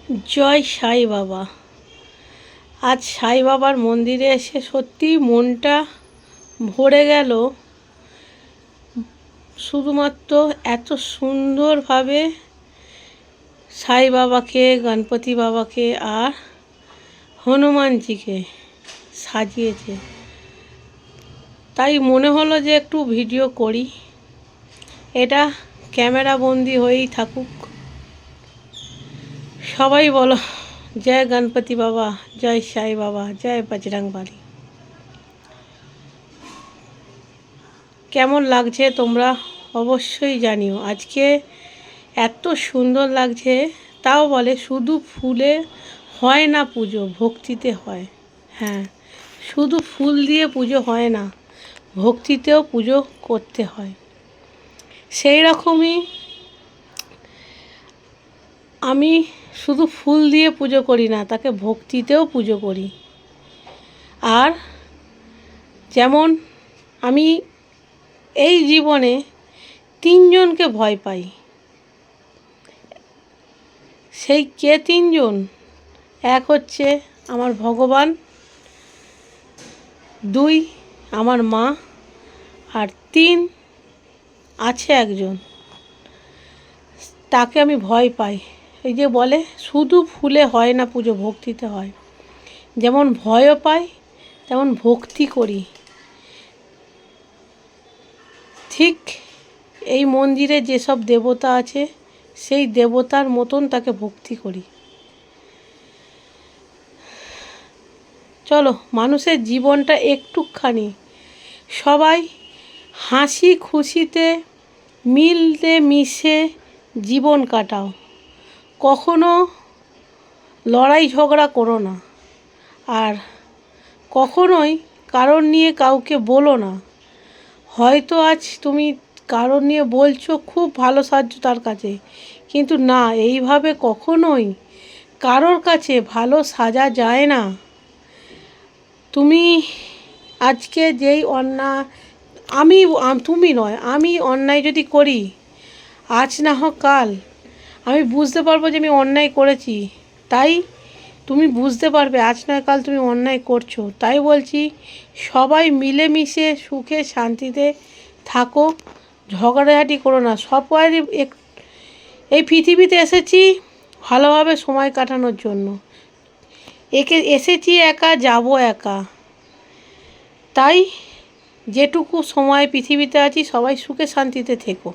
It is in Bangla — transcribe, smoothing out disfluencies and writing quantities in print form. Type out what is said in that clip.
জয় সাই বাবা। আজ সাই বাবার মন্দিরে এসে সত্যি মনটা ভরে গেল। শুধুমাত্র এত সুন্দরভাবে সাই বাবাকে, গণপতি বাবাকে আর হনুমানজিকে সাজিয়েছে, তাই মনে হলো যে একটু ভিডিও করি। এটা ক্যামেরা বন্দি হয়েই থাকুক। সবাই বলো জয় গণপতি বাবা, জয় সাই বাবা, জয় বজরংবলী। কেমন লাগছে তোমরা অবশ্যই জানিও। আজকে এত সুন্দর লাগছে। তাও বলে শুধু ফুলে হয় না পুজো, ভক্তিতে হয়। হ্যাঁ, শুধু ফুল দিয়ে পুজো হয় না, ভক্তিতেও পুজো করতে হয়। সেই রকমই আমি শুধু ফুল দিয়ে পুজো করি না, তাকে ভক্তিতেও পুজো করি। আর যেমন আমি এই জীবনে তিনজনকে ভয় পাই। সেই কে তিনজন? এক হচ্ছে আমার ভগবান, দুই আমার মা, আর তিন আছে একজন, তাকে আমি ভয় পাই। এই যে বলে শুধু ফুলে হয় না পুজো, ভক্তিতে হয়। যেমন ভয়ও পাই তেমন ভক্তি করি। ঠিক এই মন্দিরে যেসব দেবতা আছে সেই দেবতার মতন তাকে ভক্তি করি। চলো, মানুষের জীবনটা একটুখানি সবাই হাসি খুশিতে মিলে মিশে জীবন কাটাও। কখনো লড়াই ঝগড়া করো না, আর কখনোই কারণ নিয়ে কাউকে বলো না। হয়তো আজ তুমি কারণ নিয়ে বলছো, খুব ভালো সাহায্য তার কাছে, কিন্তু না, এইভাবে কখনোই কারোর কাছে ভালো সাজা যায় না। তুমি আজকে যেই অন্যায়, তুমি নয়, আমি অন্যায় যদি করি, আজ না হোক কাল আমি বুঝতে পারবো যে আমি অন্যায় করেছি। তাই তুমি বুঝতে পারবে আজ নয় কাল তুমি অন্যায় করছো। তাই বলছি, সবাই মিলেমিশে সুখে শান্তিতে থাকো, ঝগড়াঝাটি করো না। সবাই এই পৃথিবীতে এসেছি ভালোভাবে সময় কাটানোর জন্য। এসেছি একা, যাব একা। তাই যেটুকু সময় পৃথিবীতে আছি সবাই সুখে শান্তিতে থেকো।